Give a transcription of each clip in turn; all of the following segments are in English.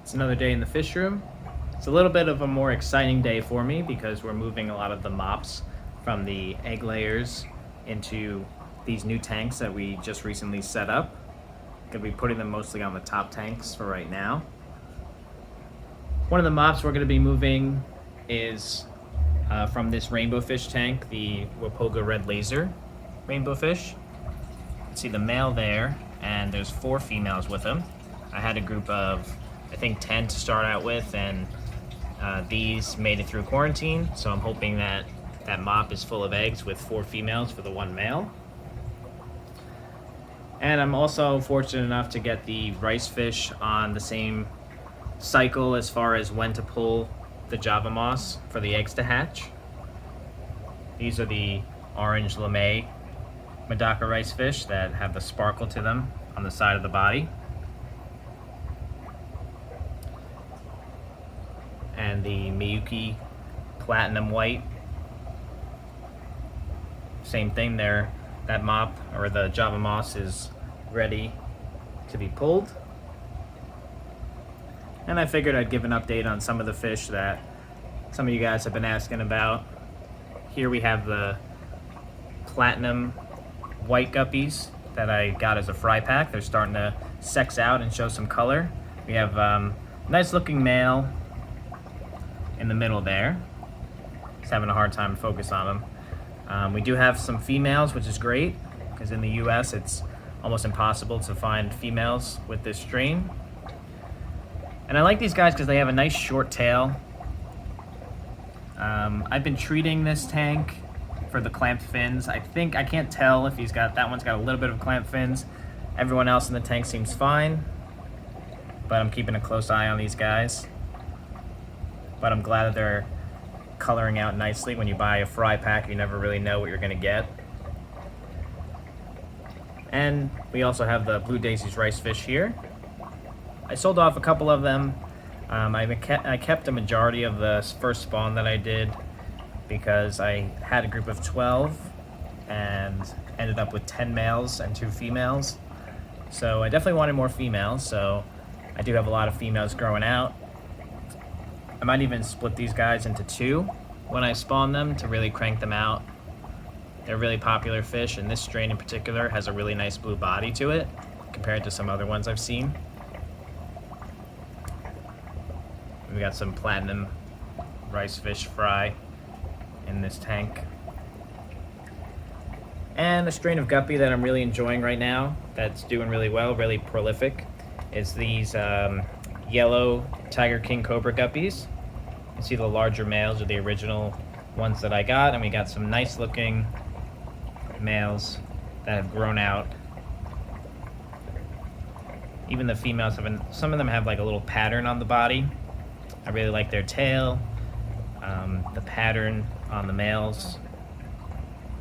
It's another day in the fish room. It's a little bit of a more exciting day for me because we're moving a lot of the mops from the egg layers into these new tanks that we just recently set up. Gonna be putting them mostly on the top tanks for right now. One of the mops we're gonna be moving is from this rainbow fish tank, the Wapoga Red Laser rainbow fish. You can see the male there, and there's 4 females with him. I had a group of, I think, 10 to start out with, and these made it through quarantine, so I'm hoping that that mop is full of eggs with 4 females for the 1 male. And I'm also fortunate enough to get the rice fish on the same cycle as far as when to pull the Java moss for the eggs to hatch. These are the orange lamé Medaka rice fish that have the sparkle to them on the side of the body. And the Miyuki platinum white, same thing there. That mop, or the Java moss, is ready to be pulled. And I figured I'd give an update on some of the fish that some of you guys have been asking about. Here we have the platinum white guppies that I got as a fry pack. They're starting to sex out and show some color. We have nice looking male in the middle there. Just having a hard time to focus on them. We do have some females, which is great, because in the US it's almost impossible to find females with this strain. And I like these guys because they have a nice short tail. I've been treating this tank for the clamped fins. I can't tell if that one's got a little bit of clamped fins. Everyone else in the tank seems fine, but I'm keeping a close eye on these guys. But I'm glad that they're coloring out nicely. When you buy a fry pack, you never really know what you're gonna get. And we also have the Blue Daisy's rice fish here. I sold off a couple of them. I kept a majority of the first spawn that I did because I had a group of 12 and ended up with 10 males and 2 females. So I definitely wanted more females, so I do have a lot of females growing out. I might even split these guys into 2 when I spawn them to really crank them out. They're really popular fish, and this strain in particular has a really nice blue body to it compared to some other ones I've seen. We got some platinum rice fish fry in this tank. And a strain of guppy that I'm really enjoying right now, that's doing really well, really prolific, is these yellow Tiger King Cobra guppies. You can see the larger males are the original ones that I got, and we got some nice looking males that have grown out. Even the females some of them have like a little pattern on the body. I really like their tail, the pattern on the males.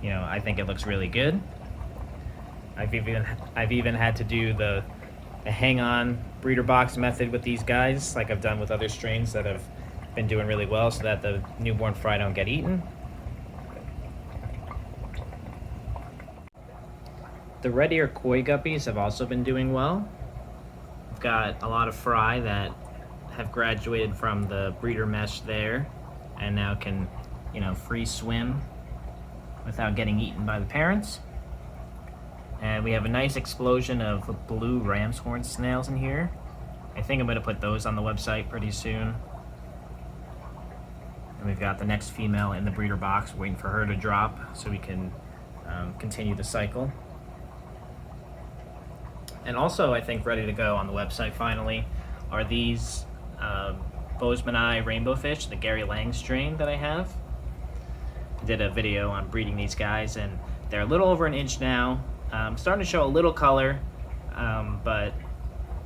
You know, I think it looks really good. I've even had to do the hang-on breeder box method with these guys, like I've done with other strains that have been doing really well, so that the newborn fry don't get eaten. The red ear koi guppies have also been doing well. I've got a lot of fry that have graduated from the breeder mesh there and now can, you know, free swim without getting eaten by the parents. And we have a nice explosion of blue ram's horn snails in here. I think I'm going to put those on the website pretty soon. And we've got the next female in the breeder box, waiting for her to drop so we can continue the cycle. And also, I think ready to go on the website finally are these Bozeman rainbow fish, the Gary Lang strain that I have. I did a video on breeding these guys, and they're a little over an inch now. Starting to show a little color, but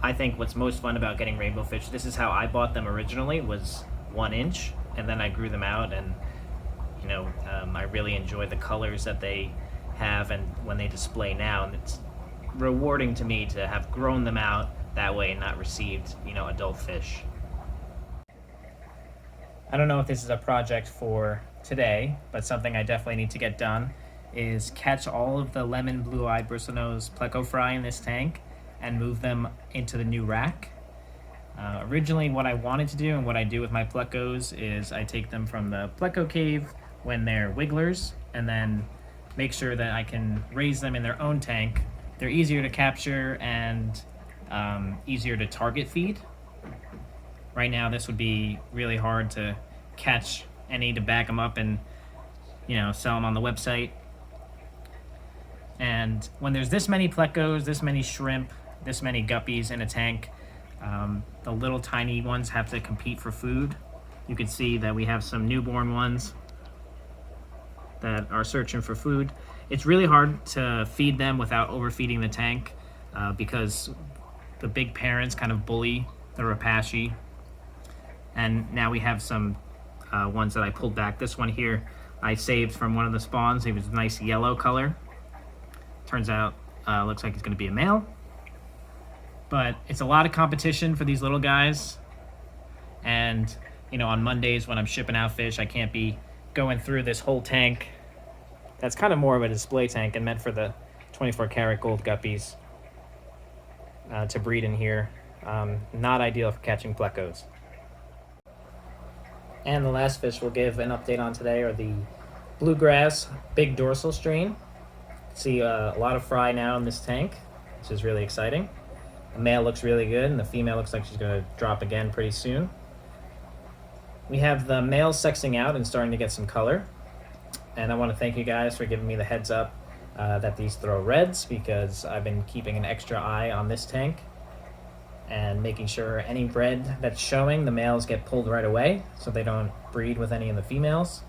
I think what's most fun about getting rainbow fish, this is how I bought them originally, was 1 inch, and then I grew them out, and you know, I really enjoy the colors that they have and when they display now, and it's rewarding to me to have grown them out that way and not received, you know, adult fish. I don't know if this is a project for today, but something I definitely need to get done is catch all of the lemon blue-eyed bristlenose pleco fry in this tank and move them into the new rack. Originally, what I wanted to do and what I do with my plecos is I take them from the pleco cave when they're wigglers and then make sure that I can raise them in their own tank. They're easier to capture and easier to target feed. Right now, this would be really hard to catch any to back them up and, sell them on the website. And when there's this many plecos, this many shrimp, this many guppies in a tank, the little tiny ones have to compete for food. You can see that we have some newborn ones that are searching for food. It's really hard to feed them without overfeeding the tank because the big parents kind of bully the rapashi. And now we have some ones that I pulled back. This one here I saved from one of the spawns. It was a nice yellow color. Turns out looks like it's going to be a male. But it's a lot of competition for these little guys. And, on Mondays when I'm shipping out fish, I can't be going through this whole tank. That's kind of more of a display tank and meant for the 24 karat gold guppies to breed in here. Not ideal for catching plecos. And the last fish we'll give an update on today are the Bluegrass big dorsal strain. See a lot of fry now in this tank, which is really exciting. The male looks really good, and the female looks like she's going to drop again pretty soon. We have the male sexing out and starting to get some color. And I want to thank you guys for giving me the heads up that these throw reds, because I've been keeping an extra eye on this tank and making sure any red that's showing, the males get pulled right away so they don't breed with any of the females.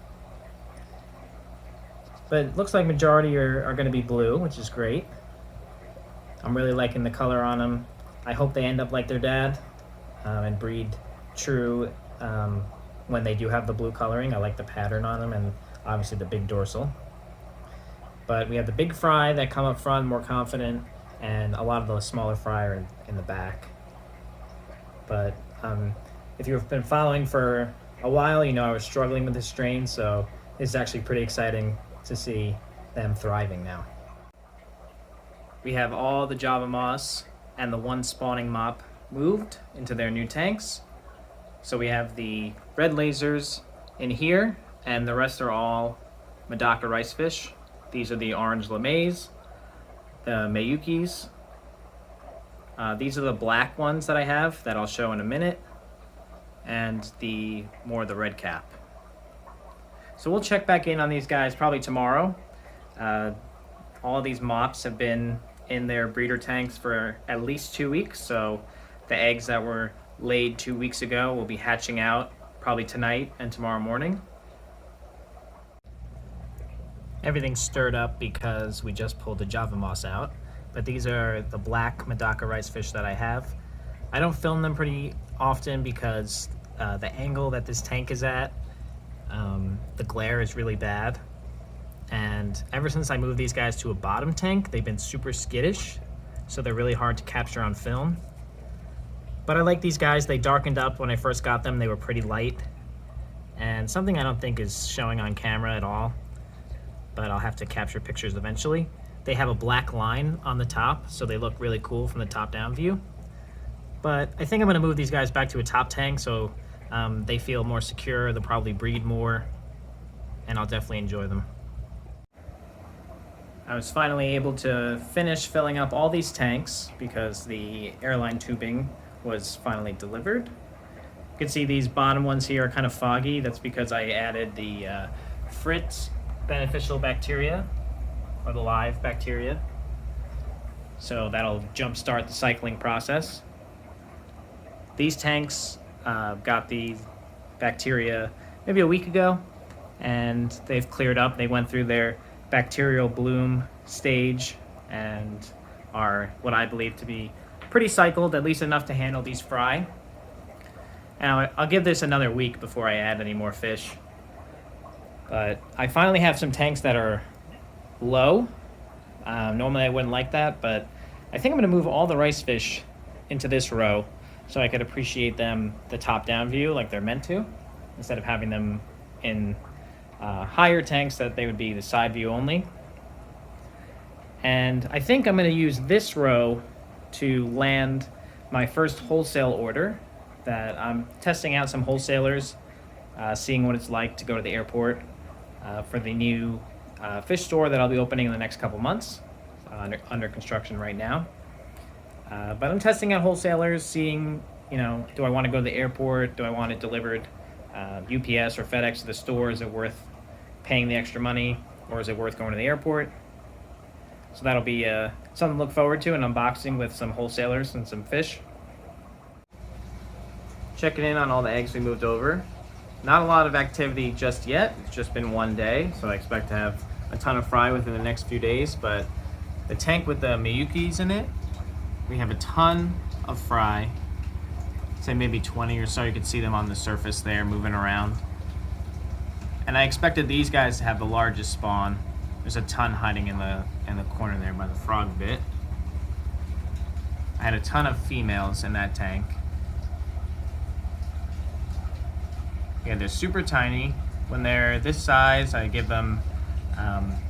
But it looks like majority are going to be blue, which is great. I'm really liking the color on them. I hope they end up like their dad and breed true when they do have the blue coloring. I like the pattern on them and obviously the big dorsal. But we have the big fry that come up front, more confident, and a lot of the smaller fry are in the back. But if you've been following for a while, I was struggling with this strain, so it's actually pretty exciting to see them thriving now. We have all the Java moss and the one spawning mop moved into their new tanks. So we have the red lasers in here, and the rest are all Medaka rice fish. These are the orange lamés, the mayukis. These are the black ones that I have that I'll show in a minute, and the red cap. So we'll check back in on these guys probably tomorrow. All these mops have been in their breeder tanks for at least 2 weeks, so the eggs that were laid 2 weeks ago will be hatching out probably tonight and tomorrow morning. Everything's stirred up because we just pulled the Java moss out, but these are the black Medaka rice fish that I have. I don't film them pretty often because the angle that this tank is at, the glare is really bad. And ever since I moved these guys to a bottom tank, they've been super skittish, so they're really hard to capture on film. But I like these guys. They darkened up when I first got them. They were pretty light, and something I don't think is showing on camera at all, but I'll have to capture pictures eventually. They have a black line on the top, so they look really cool from the top-down view. But I think I'm going to move these guys back to a top tank so they feel more secure. They'll probably breed more, and I'll definitely enjoy them. I was finally able to finish filling up all these tanks because the airline tubing was finally delivered. You can see these bottom ones here are kind of foggy. That's because I added the Fritz beneficial bacteria, or the live bacteria. So that'll jumpstart the cycling process. These tanks got the bacteria maybe a week ago, and they've cleared up. They went through their bacterial bloom stage and are what I believe to be pretty cycled, at least enough to handle these fry. And I'll give this another week before I add any more fish. But I finally have some tanks that are low. Normally I wouldn't like that, but I think I'm going to move all the rice fish into this row so I could appreciate them the top-down view like they're meant to, instead of having them in higher tanks that they would be the side view only. And I think I'm going to use this row to land my first wholesale order that I'm testing out some wholesalers, seeing what it's like to go to the airport for the new fish store that I'll be opening in the next couple months, under construction right now. But I'm testing out wholesalers, seeing, do I want to go to the airport? Do I want it delivered UPS or FedEx to the store? Is it worth paying the extra money, or is it worth going to the airport? So that'll be something to look forward to, an unboxing with some wholesalers and some fish. Checking in on all the eggs we moved over. Not a lot of activity just yet. It's just been one day, so I expect to have a ton of fry within the next few days. But the tank with the Miyukis in it, we have a ton of fry. Say maybe 20 or so. You can see them on the surface there moving around. And I expected these guys to have the largest spawn. There's a ton hiding in the corner there by the frog bit. I had a ton of females in that tank. Yeah, they're super tiny. When they're this size, I give them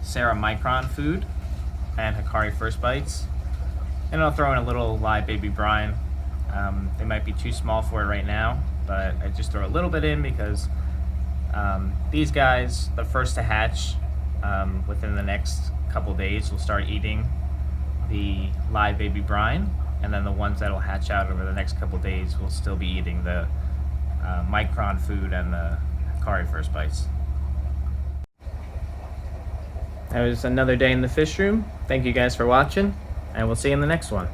Sarah Micron food and Hikari First Bites. And I'll throw in a little live baby brine. They might be too small for it right now, but I just throw a little bit in because these guys, the first to hatch within the next couple days, will start eating the live baby brine, and then the ones that will hatch out over the next couple days will still be eating the Micron food and the Hikari First Bites. That was another day in the fish room. Thank you guys for watching, and we'll see you in the next one.